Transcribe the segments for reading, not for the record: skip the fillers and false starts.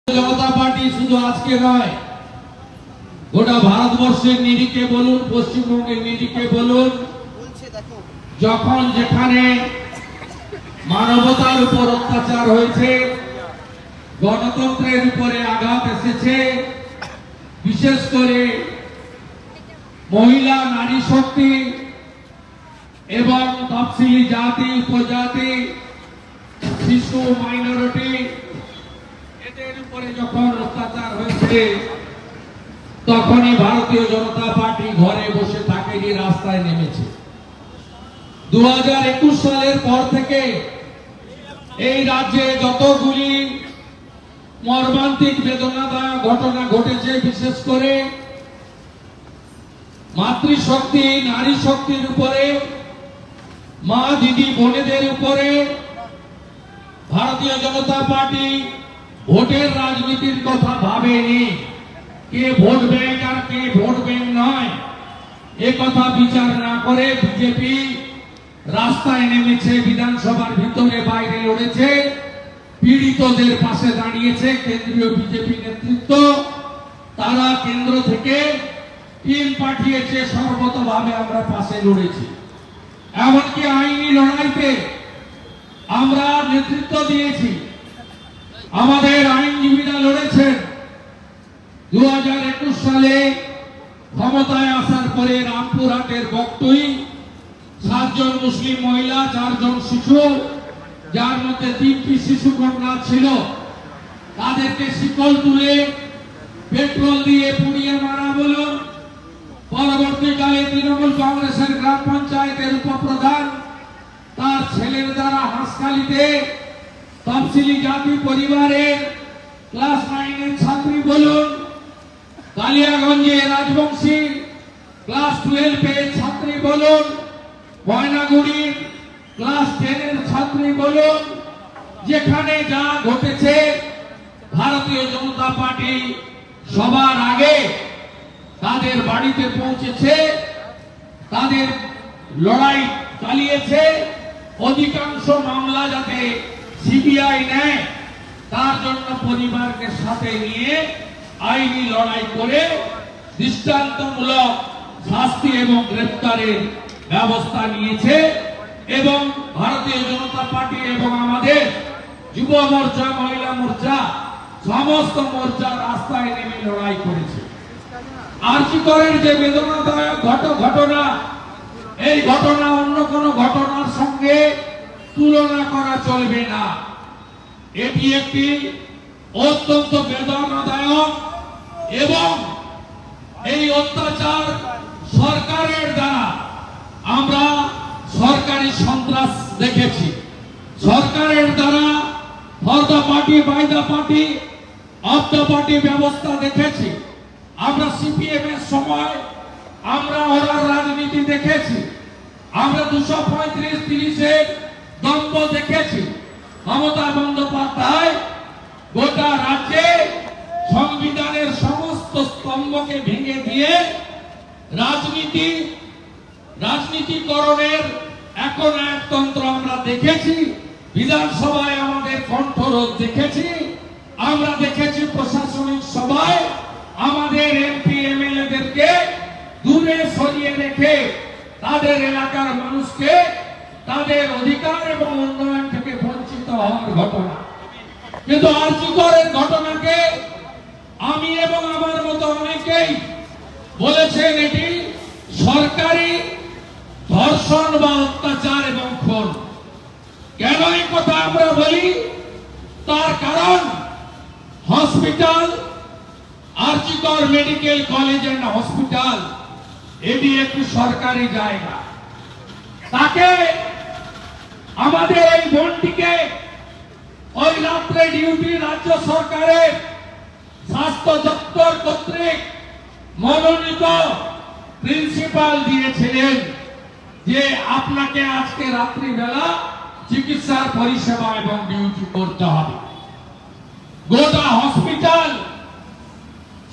জনতা party শুধু আজকে নয়, গোটা ভারতবর্ষের নিরিখে বলুন, পশ্চিমবঙ্গের নিরিখে বলুন, যখন যেখানে মানবতার উপর অত্যাচার হয়েছে, গণতন্ত্রের উপরে আঘাত এসেছে, বিশেষ করে মহিলা, নারী শক্তি এবং তফসিলি জাতি, উপজাতি, শিশু, মাইনরিটি এদের উপরে যখন অত্যাচার হয়েছে, তখনই ভারতীয় জনতা পার্টি ঘরে বসে থাকেনি, রাস্তায় নেমেছে। 2021 সালের পর থেকে এই রাজ্যে যতগুলি মর্মান্তিক বেদনাদায়ক ঘটনা ঘটেছে, বিশেষ করে মাতৃশক্তি, নারী শক্তির উপরে, মা, দিদি, বোনেদের উপরে ভারতীয় জনতা পার্টি ভোটের রাজনীতির কথা ভাবেনি। কে ভোট ব্যাংক আর কে ভোট ব্যাংক নয়, এ কথা বিচার না করে বিজেপি রাস্তায় নেমেছে, বিধানসভার ভিতরে বাইরে লড়েছে, পীড়িতদের পাশে দাঁড়িয়েছে। কেন্দ্রীয় বিজেপি নেতৃত্ব তারা কেন্দ্র থেকে টিম পাঠিয়েছে, সর্বতভাবে আমরা পাশে লড়েছি। এমনকি আইনি লড়াইতে আমরা নেতৃত্ব দিয়েছি, আমাদের আইনজীবীরা লড়েছেন। 2021 সালে ক্ষমতায় আসার পরে রামপুরহাটের বকটুই 7 জন মুসলিম মহিলা, 4 জন শিশু, যার মধ্যে 3টি শিশু কন্যা ছিল, তাদেরকে শিকল তুলে পেট্রোল দিয়ে পুড়িয়ে মারা বলুন। পরবর্তীকালে তৃণমূল কংগ্রেসের গ্রাম পঞ্চায়েতের উপপ্রধান তার ছেলের দ্বারা হাঁসখালিতে তফসিলি জাতি পরিবারের ক্লাস 9 ছাত্রী বলুন, কালিয়াগঞ্জে রাজবংশী ক্লাস 12 ছাত্রী বলুন, ময়নাগুড়ির ক্লাস 10 ছাত্রী বলুন, যেখানে যা ঘটেছে ভারতীয় জনতা পার্টি সবার আগে তাদের বাড়িতে পৌঁছেছে, তাদের লড়াই চালিয়েছে। অধিকাংশ মামলা যাতে সিবিআই নেয়, তার জন্য পরিবারকে সাথে নিয়ে আইনি লড়াই করে দৃষ্টান্তমূলক শাস্তি এবং গ্রেফতারের ব্যবস্থা নিয়েছে। এবং ভারতীয় জনতা পার্টি এবং আমাদের যুব মোর্চা, মহিলা মোর্চা, সমস্ত মোর্চা রাস্তায় নেমে লড়াই করেছে। আরজি করের যে বেদনাদায়ক ঘটনা, এই ঘটনা অন্য কোন ঘটনার সঙ্গে তুলনা করা চলবে না। এটি একটি অত্যন্ত বেদনাদায়ক এবং এই অত্যাচার সরকারের দ্বারা আমরা সরকারি সন্ত্রাস দেখেছি। সরকারের দ্বারা for the party, by the party, of the party ব্যবস্থা দেখেছি। আমরা সিপিএম এর সময় আমরা ওরার রাজনীতি দেখেছি, আমরা 235-30 দম্ভ দেখেছি। মমতা বন্দ্যোপাধ্যায় গোটা রাজ্যে সংবিধানের সমস্ত স্তম্ভকে ভেঙে দিয়ে রাজনীতিকরণের এখন একতন্ত্র আমরা দেখেছি। বিধানসভায় আমাদের কণ্ঠরোধ দেখেছি, আমরা দেখেছি প্রশাসনিক সভায় আমাদের এমপি এমএলএদেরকে দূরে সরিয়ে রেখে তাদের এলাকার মানুষকে তাদের অধিকার এবং উন্নয়ন থেকে বঞ্চিত হওয়ার ঘটনা। কিন্তু আরজি করের ঘটনাকে আমি এবং আমার মতো অনেকেই বলেছেন এটি সরকারি ধর্ষণ বা অত্যাচার এবং খুন। কেন এই কথা আমরা বলি? তার কারণ হসপিটাল, আরজি কর মেডিকেল কলেজ এন্ড হসপিটাল, এটি একটি সরকারি জায়গা। তাকে, আমাদের এই বোনটিকে ওই রাত্রে ডিউটি রাজ্য সরকারের স্বাস্থ্য দপ্তর কর্তৃক মনোনীত প্রিন্সিপাল দিয়েছিলেন যে আপনাকে আজকে রাত্রিবেলা চিকিৎসার পরিষেবা এবং ডিউটি করতে হবে। গোটা হসপিটাল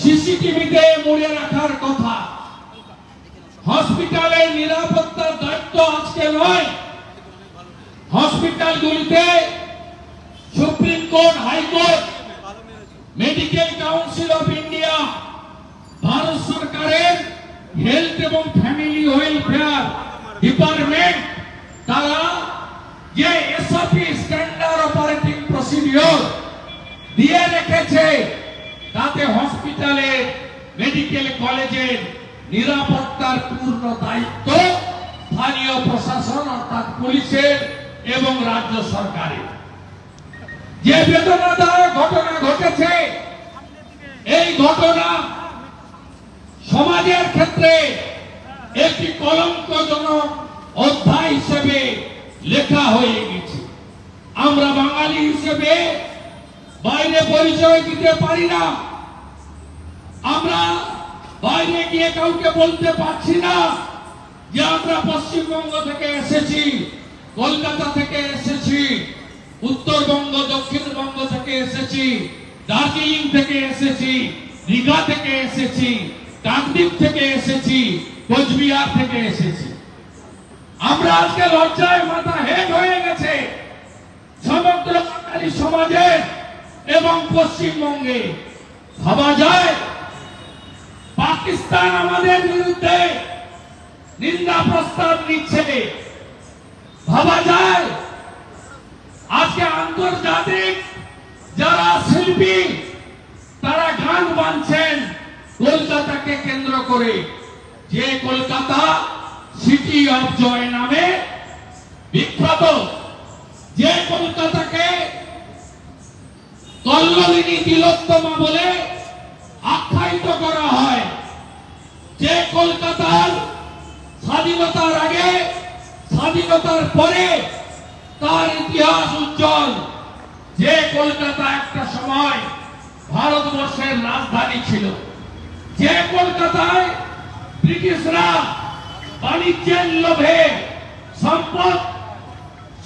সিসিটিভিতে মুড়ে রাখার কথা। হসপিটালের নিরাপত্তার দায়িত্ব আজকে নয়, হসপিটালগুলিতে supreme court, high court medical council of India, Bharat সরকারের হেলথ এবং ফ্যামিলি ওয়েলফেয়ার ডিপার্টমেন্ট, তারা যে এসওপি স্ট্যান্ডার্ড অপারেটিং প্রসিডিওর দিয়ে রেখেছে, তাতে হসপিটালে মেডিকেল কলেজের নিরাপত্তার পূর্ণ দায়িত্ব স্থানীয় প্রশাসন অর্থাৎ পুলিশের এবং রাজ্য সরকারের। যে বেদনাদায়ক ঘটনা ঘটেছে, এই ঘটনা সমাজের ক্ষেত্রে একটি কলঙ্কজনক অধ্যায় হিসেবে লেখা হয়ে গেছে। আমরা বাঙালি হিসেবে বাইরে পরিচয় দিতে পারি না, আমরা বাইরে গিয়ে কাউকে বলতে পারছি না যে আমরা পশ্চিমবঙ্গ থেকে এসেছি, কলকাতা থেকে এসেছি, উত্তরবঙ্গ দক্ষিণবঙ্গ থেকে এসেছি, দার্জিলিং থেকে এসেছি, দীঘা থেকে এসেছি, কাকদ্বীপ থেকে এসেছি, কোচবিহার থেকে এসেছি। আমরা আজকে লজ্জায় মাথা হেট হয়ে গেছে সমগ্র বাঙালি সমাজের এবং পশ্চিমবঙ্গে। ভাবা যায় পাকিস্তান আমাদের বিরুদ্ধে নিন্দা প্রস্তাব নিচ্ছে, ভাবা যায় আজকে আন্তর্জাতিক যারা শিল্পী তারা গান বানছেন কলকাতাকে কেন্দ্র করে, যে কলকাতা সিটি অফ জয় নামে বিখ্যাত, যে কলকাতাকে কল্লোলিনী তিলোত্তমা বলে আখ্যায়িত করা হয়, যে কলকাতার স্বাধীনতার আগে স্বাধীনতার পরে তার ইতিহাস উজ্জ্বল, যে কলকাতা একটা সময় ভারতবর্ষের রাজধানী ছিল, যে কলকাতায় ব্রিটিশরা বাণিজ্যের লোভে সম্পদ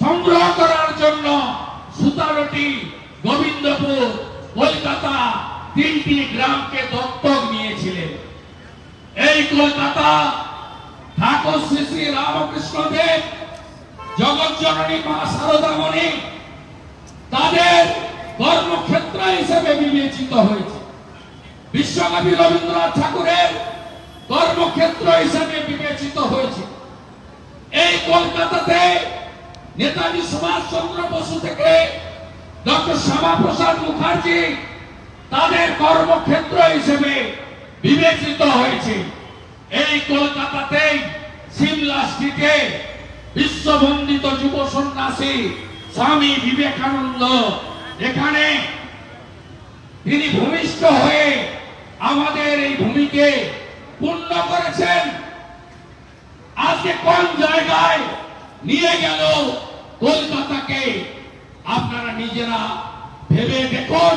সংগ্রহ করার জন্য সুতারটি, গোবিন্দপুর, কলকাতা তিনটি গ্রামকে দত্তক নিয়েছিলেন। এই কলকাতা ঠাকুর শ্রী শ্রী রামকৃষ্ণ দেব, জগৎজননী মা শারদামণি তাদের কর্মক্ষেত্র হিসেবে বিবেচিত হয়েছে, বিশ্বকবি রবীন্দ্রনাথ ঠাকুরের কর্মক্ষেত্র হিসেবে বিবেচিত হয়েছে। এই কলকাতাতে নেতাজি সুভাষচন্দ্র বসু থেকে ডক্টর শ্যামাপ্রসাদ মুখার্জি তাদের কর্মক্ষেত্র হিসেবে বিবেচিত হয়েছে। এই কলকাতাতে সিমলা স্ট্রিটে বিশ্ববন্দিত যুব সন্ন্যাসী স্বামী বিবেকানন্দ এখানে তিনি ভূমিষ্ঠ হয়ে আমাদের এই ভূমিকে পূর্ণ করেছেন। আজকে কোন জায়গায় নিয়ে গেল কলকাতাকে আপনারা নিজেরা ভেবে দেখুন।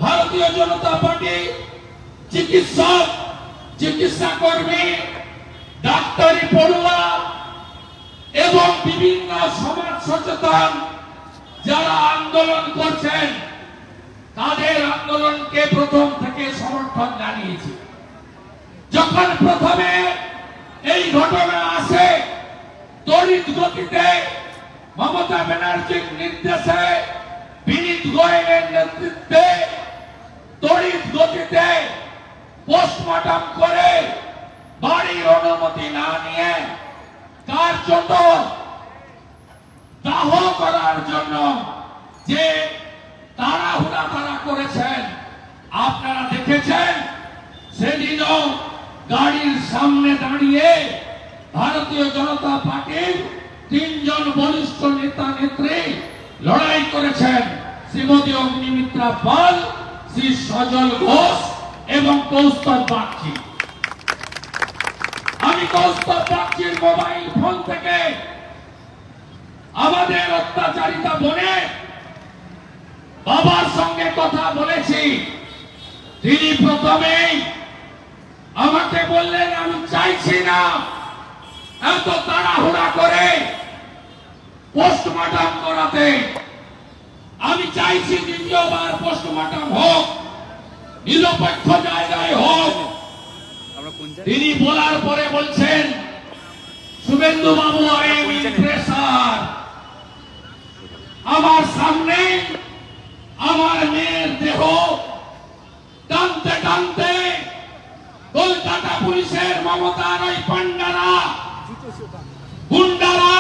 ভারতীয় জনতা পার্টি চিকিৎসক, চিকিৎসা কর্মী, ডাক্তারি পড়ুয়া এবং বিভিন্ন সমাজ সচেতন যারা আন্দোলন করছেন তাদের আন্দোলনকে প্রথম থেকে সমর্থন জানিয়েছে। যখন প্রথমে এই ঘটনা আসে, তড়িৎ গতিতে মমতা ব্যানার্জির নির্দেশে, বিনীত গোয়েলের নেতৃত্বে তড়িৎ গতিতে পোস্টমর্টম করে বাড়ির অনুমতি না নিয়ে কার্যত দাহ করার জন্য যে তাড়াহুড়া তারা করেছেন আপনারা দেখেছেন। সেদিনও গাড়ির সামনে দাঁড়িয়ে ভারতীয় জনতা পার্টির তিনজন বরিষ্ঠ নেতা নেত্রী লড়াই করেছেন, শ্রীমতী অগ্নিমিত্রা পাল, শ্রী সজল ঘোষ এবং কৌস্তব বাগচি। আমি কৌস্তব বাগচির মোবাইল ফোন থেকে আমাদের অত্যাচারিতা বোনের বাবার সঙ্গে কথা বলেছি। তিনি প্রথমেই আমাকে বললেন, আমি চাইছি না এত তাড়াহুড়া করে পোস্টমর্টম করাতে, আমি চাইছি দ্বিতীয়বার পোস্টমর্টম হোক, নিরপেক্ষ জায়গায় হোক। তিনি বলার পরে বলছেন, শুভেন্দু বাবু আই এম ইন প্রেসার, আমার সামনে আমার মেয়ের দেহ টানতে টানতে কলকাতা পুলিশের মমতার ওই পান্ডারা গুন্ডারা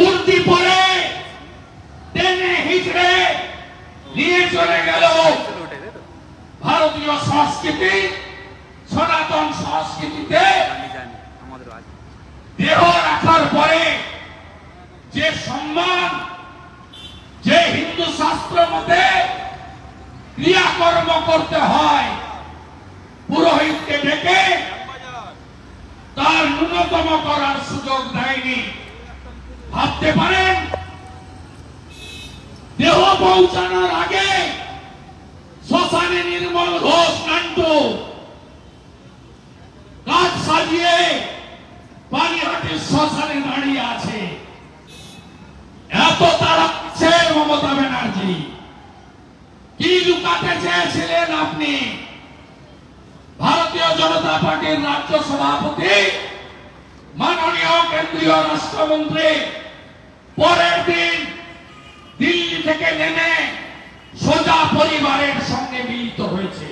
উর্দি পরে টেনে হিচড়ে নিয়ে চলে গেল ভারতীয় সংস্কৃতি সনাতন সংস্কৃতিতে দেহ রাখার পরে যে সম্মান, যে হিন্দু শাস্ত্র মতে ক্রিয়াকর্ম করতে হয়, পুরোহিতকে ডেকে তার ন্যূনতম করার সুযোগ দেয়নি। ভাবতে পারেন দেহ পৌঁছানোর আগে শ্মশানে নির্মল ঘোষ নান্টু কাজ সাজিয়ে পানিহাটির শ্মশানে দাঁড়িয়ে আছে। এত তারা মমতা ব্যানার্জি কি লুকাতে চেয়েছিলেন আপনি? ভারতীয় জনতা পার্টির রাজ্য সভাপতি মাননীয় কেন্দ্রীয় রাষ্ট্রমন্ত্রী পরের দিন দিল্লি থেকে নেমে সোজা পরিবারের সঙ্গে মিলিত হয়েছে।